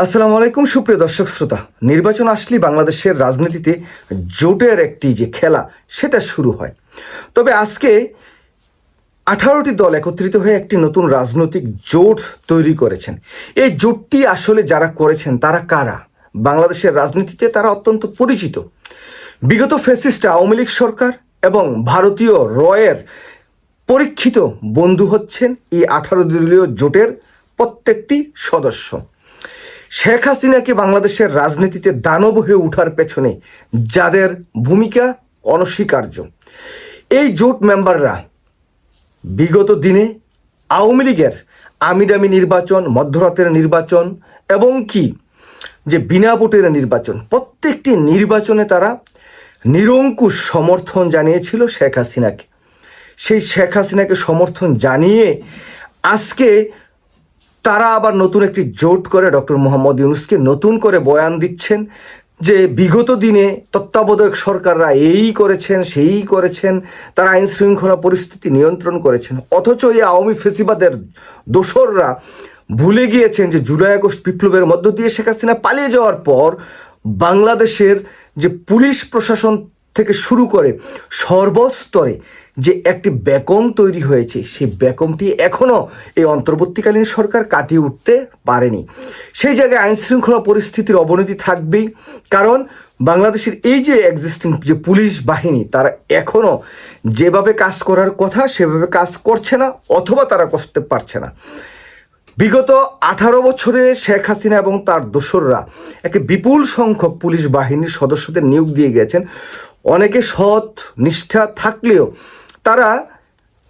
আসসালামু আলাইকুম সুপ্রিয় দর্শক শ্রোতা। নির্বাচন আসলেই বাংলাদেশের রাজনীতিতে জোটের একটি যে খেলা সেটা শুরু হয়। তবে আজকে 18টি দল একত্রিত হয়ে একটি নতুন রাজনৈতিক জোট তৈরি করেছেন। এই জোটটি আসলে যারা করেছেন তারা কারা? বাংলাদেশের রাজনীতিতে তারা অত্যন্ত পরিচিত। বিগত ফ্যাসিস্ট আওয়ামী লীগ সরকার এবং ভারতীয় রয়ের পরীক্ষিত বন্ধু হচ্ছেন এই 18 দলীয় জোটের প্রত্যেকটি সদস্য। শেখ হাসিনাকে বাংলাদেশের রাজনীতিতে দানব হয়ে ওঠার পেছনে যাদের ভূমিকা অনস্বীকার্য, এই জোট মেম্বাররা বিগত দিনে আওয়ামী লীগের আমিডামি নির্বাচন, মধ্যরাতের নির্বাচন এবং কি যে বিনা ভোটের নির্বাচন, প্রত্যেকটি নির্বাচনে তারা নিরঙ্কুশ সমর্থন জানিয়েছিল শেখ হাসিনাকে। সেই শেখ হাসিনাকে সমর্থন জানিয়ে আজকে তারা আবার নতুন একটি জোট করে ডক্টর মোহাম্মদ ইউনূসকে নতুন করে বয়ান দিচ্ছেন যে বিগত দিনে তত্ত্বাবধায়ক সরকাররা এই করেছেন সেই করেছেন, তারা আইন শৃঙ্খলা পরিস্থিতি নিয়ন্ত্রণ করেছেন। অথচ এই আওয়ামী ফেসিবাদের দোসররা ভুলে গিয়েছেন যে জুলাই আগস্ট বিপ্লবের মধ্য দিয়ে শেখ হাসিনা পালিয়ে যাওয়ার পর বাংলাদেশের যে পুলিশ প্রশাসন থেকে শুরু করে সর্বস্তরে যে একটি ব্যাকম তৈরি হয়েছে, সেই ব্যাকমটি এখনও এই অন্তর্বর্তীকালীন সরকার কাটিয়ে উঠতে পারেনি। সেই জায়গায় আইন শৃঙ্খলা পরিস্থিতির অবনতি থাকবেই, কারণ বাংলাদেশের এই যে এক্সিস্টিং যে পুলিশ বাহিনী তারা এখনও যেভাবে কাজ করার কথা সেভাবে কাজ করছে না, অথবা তারা করতে পারছে না। বিগত 18 বছরে শেখ হাসিনা এবং তার দোসররা একটি বিপুল সংখ্যক পুলিশ বাহিনীর সদস্যদের নিয়োগ দিয়ে গেছেন। অনেকে সৎ নিষ্ঠা থাকলেও তারা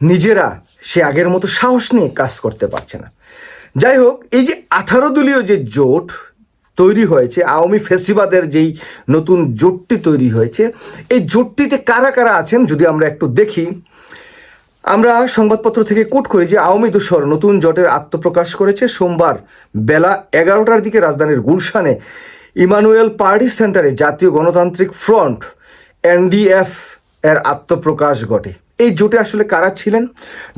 নিজেরা সে আগের মতো সাহস নিয়ে কাজ করতে পারছে না। যাই হোক, এই যে 18 দলীয় যে জোট তৈরি হয়েছে, আওয়ামী ফেসিবাদের যেই নতুন জোটটি তৈরি হয়েছে, এই জোটটিতে কারা কারা আছেন যদি আমরা একটু দেখি। আমরা সংবাদপত্র থেকে কোট করি যে আওয়ামী দোসর নতুন জোটের আত্মপ্রকাশ করেছে সোমবার বেলা 11টার দিকে রাজধানীর গুলশানে ইমানুয়েল পার্টি সেন্টারে জাতীয় গণতান্ত্রিক ফ্রন্ট এনডিএফ এর আত্মপ্রকাশ ঘটে। এই জোটে আসলে কারা ছিলেন?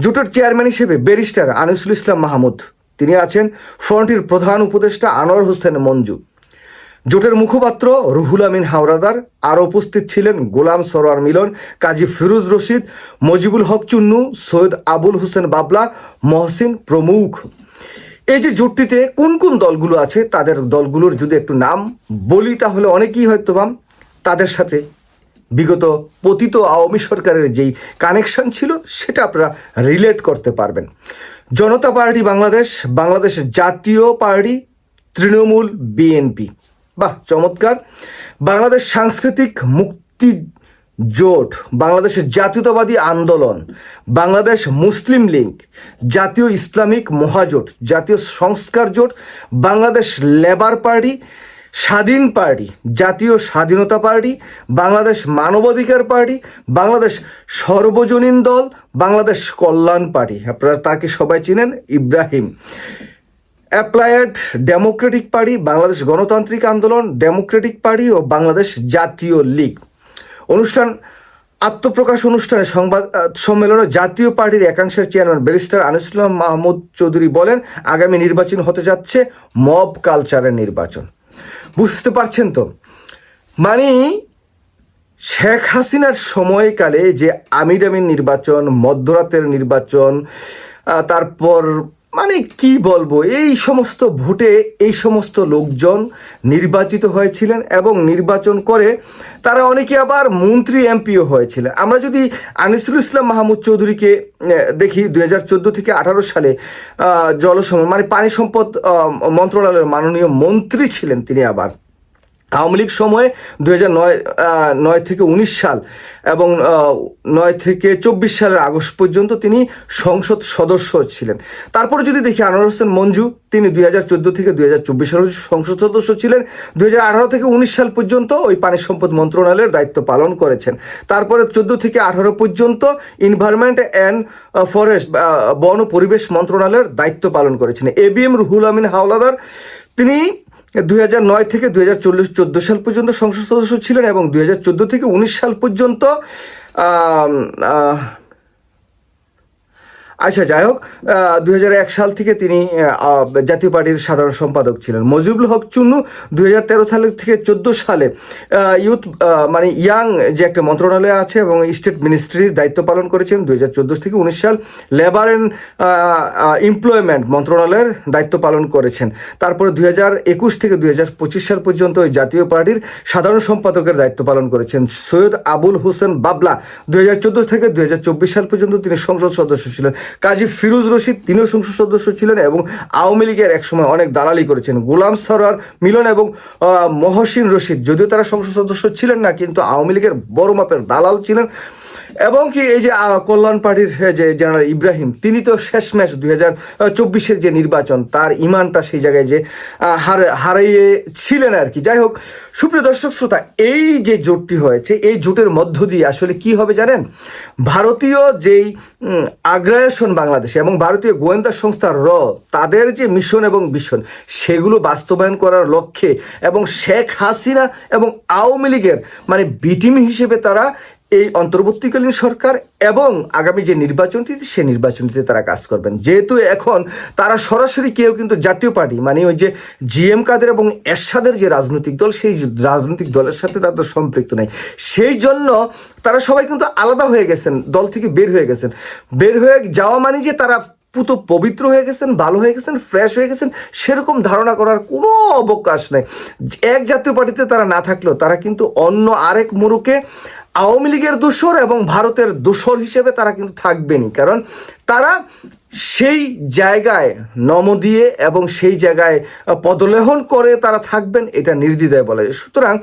জোটের চেয়ারম্যান হিসেবে ব্যারিস্টার আনিসুল ইসলাম মাহমুদ, তিনি আছেন ফ্রন্টের প্রধান উপদেষ্টা আনোয়ার হোসেন মঞ্জু, জোটের মুখপাত্র রুহুল আমিন হাওলাদার, আরও উপস্থিত ছিলেন গোলাম সরোয়ার মিলন, কাজী ফিরোজ রশিদ, মজিবুল হক চুন্নু, সৈয়দ আবুল হোসেন বাবলা, মহসিন প্রমুখ। এই যে জোটটিতে কোন কোন দলগুলো আছে, তাদের দলগুলোর যদি একটু নাম বলি তাহলে অনেকেই হয়তো তাদের সাথে বিগত পতিত আওয়ামী সরকারের যেই কানেকশন ছিল সেটা আপনারা রিলেট করতে পারবেন। জনতা পার্টি বাংলাদেশ, বাংলাদেশ জাতীয় পার্টি, তৃণমূল, বিএনপি, বাহ চমৎকার। বাংলাদেশ সাংস্কৃতিক মুক্তি জোট, বাংলাদেশের জাতীয়তাবাদী আন্দোলন, বাংলাদেশ মুসলিম লীগ, জাতীয় ইসলামিক মহাজোট, জাতীয় সংস্কার জোট, বাংলাদেশ লেবার পার্টি, স্বাধীন পার্টি, জাতীয় স্বাধীনতা পার্টি, বাংলাদেশ মানবাধিকার পার্টি, বাংলাদেশ সর্বজনীন দল, বাংলাদেশ কল্যাণ পার্টি, আপনারা তাকে সবাই চিনেন Ibrahim, applied Democratic party, Bangladesh গণতান্ত্রিক আন্দোলন, ডেমোক্রেটিক পার্টি ও বাংলাদেশ জাতীয় লীগ। অনুষ্ঠান আত্মপ্রকাশ অনুষ্ঠানে সংবাদ সম্মেলনে জাতীয় পার্টির একাংশের চেয়ারম্যান ব্যারিস্টার আনিসুল ইসলাম মাহমুদ চৌধুরী বলেন, আগামী নির্বাচন হতে যাচ্ছে মব কালচারের নির্বাচন। বুঝতে পারছেন তো, মানে শেখ হাসিনার সময়কালে যে আমিডামির নির্বাচন, মধ্যরাতের নির্বাচন, তারপর মানে কি বলবো, এই সমস্ত ভোটে এই সমস্ত লোকজন নির্বাচিত হয়েছিলেন এবং নির্বাচন করে তারা অনেকে আবার মন্ত্রী এমপিও হয়েছিলেন। আমরা যদি আনিসুল ইসলাম মাহমুদ চৌধুরীকে দেখি, 2014 থেকে 18 সালে মানে পানি সম্পদ মন্ত্রণালয়ের মাননীয় মন্ত্রী ছিলেন তিনি। আবার আওয়ামী লীগ সময়ে 2009 থেকে 19 সাল এবং 9 থেকে 24 সালের আগস্ট পর্যন্ত তিনি সংসদ সদস্য ছিলেন। তারপরে যদি দেখি আনোয়ার হোসেন মঞ্জু, তিনি 2014 থেকে 2024 সালের সংসদ সদস্য ছিলেন। 2018 থেকে 19 সাল পর্যন্ত ওই পানি সম্পদ মন্ত্রণালয়ের দায়িত্ব পালন করেছেন। তারপরে 14 থেকে 18 পর্যন্ত এনভায়রনমেন্ট অ্যান্ড ফরেস্ট, বন ও পরিবেশ মন্ত্রণালয়ের দায়িত্ব পালন করেছেন। এবিএম রুহুল আমিন হাওলাদার, তিনি 2009 থেকে 2014 সাল পর্যন্ত সংসদ সদস্য ছিলেন এবং 2014 থেকে 19 সাল পর্যন্ত আচ্ছা, যাই হোক, 2001 সাল থেকে তিনি জাতীয় পার্টির সাধারণ সম্পাদক ছিলেন। মজিবুল হক চুন্নু 2013 সাল থেকে 14 সালে ইউথ মানে ইয়াং যে একটা মন্ত্রণালয় আছে এবং স্টেট মিনিস্ট্রির দায়িত্ব পালন করেছেন। 2014 থেকে 19 সাল লেবার অ্যান্ড এমপ্লয়মেন্ট মন্ত্রণালয়ের দায়িত্ব পালন করেছেন। তারপরে 2021 থেকে 2025 সাল পর্যন্ত ওই জাতীয় পার্টির সাধারণ সম্পাদকের দায়িত্ব পালন করেছেন। সৈয়দ আবুল হোসেন বাবলা 2014 থেকে 2024 সাল পর্যন্ত তিনি সংসদ সদস্য ছিলেন। কাজী ফিরোজ রশিদ তিনিও সংসদ সদস্য ছিলেন এবং আওয়ামী লীগের একসময় অনেক দালালি করেছেন। গোলাম সরোয়ার মিলন এবং মহসিন রশিদ যদিও তারা সংসদ সদস্য ছিলেন না, কিন্তু আওয়ামী লীগের বড় মাপের দালাল ছিলেন। এবং কি এই যে কল্যাণ পার্টির যে জেনারেল ইব্রাহিম, তিনি তো শেষমেশ 2024-এর যে নির্বাচন, তার ইমানটা সেই জায়গায় যে হারিয়েছিলেন আর কি। যাই হোক, সুপ্রিয় দর্শক শ্রোতা, এই যে জোটটি হয়েছে, এই জোটের মধ্য দিয়ে আসলে কি হবে জানেন? ভারতীয় যেই আগ্রাসন বাংলাদেশে এবং ভারতীয় গোয়েন্দা সংস্থা তাদের যে মিশন এবং ভিশন, সেগুলো বাস্তবায়ন করার লক্ষ্যে এবং শেখ হাসিনা এবং আওয়ামী লীগের মানে বিটিম হিসেবে তারা এই অন্তর্বর্তীকালীন সরকার এবং আগামী যে নির্বাচনটি, সেই নির্বাচনটিতে তারা কাজ করবেন। যেহেতু এখন তারা সরাসরি কেউ কিন্তু জাতীয় পার্টি মানে ওই যে জিএম কাদের এবং এরশাদের যে রাজনৈতিক দল, সেই রাজনৈতিক দলের সাথে তাদের সম্পৃক্ত নেই। সেই জন্য তারা সবাই কিন্তু আলাদা হয়ে গেছেন, দল থেকে বের হয়ে গেছেন। বের হয়ে যাওয়া মানে যে তারা পুতো পবিত্র হয়ে গেছেন, ভালো হয়ে গেছেন, ফ্রেশ হয়ে গেছেন, সেরকম ধারণা করার কোনো অবকাশ নেই। এক জাতীয় পার্টিতে তারা না থাকলেও তারা কিন্তু অন্য আরেক মুরুকে আওয়ামী লীগের দোসর এবং ভারতের দোসর হিসেবে তারা কিন্তু থাকবেনই, কারণ তারা সেই জায়গায় নম দিয়ে এবং সেই জায়গায় পদলেহন করে তারা থাকবেন, এটা নির্দ্বিধায় বলা যায়। সুতরাং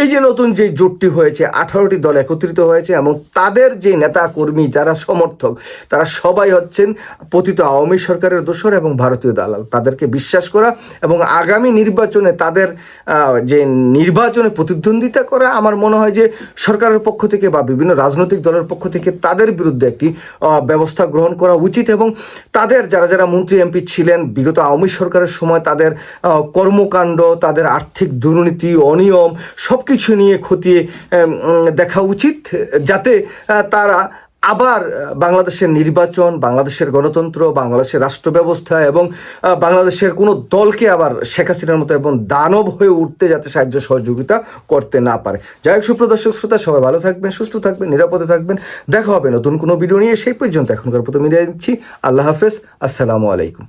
এই যে নতুন যে জোটটি হয়েছে, 18টি দল একত্রিত হয়েছে এবং তাদের যে নেতা কর্মী যারা সমর্থক, তারা সবাই হচ্ছেন পতিত আওয়ামী সরকারের দোসর এবং ভারতীয় দালাল। তাদেরকে বিশ্বাস করা এবং আগামী নির্বাচনে তাদের যে নির্বাচনে প্রতিদ্বন্দ্বিতা করা, আমার মনে হয় যে সরকারের পক্ষ থেকে বা বিভিন্ন রাজনৈতিক দলের পক্ষ থেকে তাদের বিরুদ্ধে একটি ব্যবস্থা গ্রহণ করা উচিত। এবং তাদের যারা যারা মন্ত্রী এমপি ছিলেন বিগত আওয়ামী সরকারের সময়, তাদের কর্মকাণ্ড, তাদের আর্থিক দুর্নীতি, অনিয়ম সব কিছু নিয়ে খতিয়ে দেখা উচিত, যাতে তারা আবার বাংলাদেশের নির্বাচন, বাংলাদেশের গণতন্ত্র, বাংলাদেশের রাষ্ট্র ব্যবস্থা এবং বাংলাদেশের কোনো দলকে আবার শেখ হাসিনার মতো এবং দানব হয়ে উঠতে যাতে সাহায্য সহযোগিতা করতে না পারে। যাই হোক, সুপ্রদর্শক শ্রোতা, সবাই ভালো থাকবেন, সুস্থ থাকবেন, নিরাপদে থাকবেন। দেখা হবে নতুন কোনো ভিডিও নিয়ে। সেই পর্যন্ত এখনকার মতো বিদায় নিচ্ছি। আল্লাহ হাফেজ, আসসালামু আলাইকুম।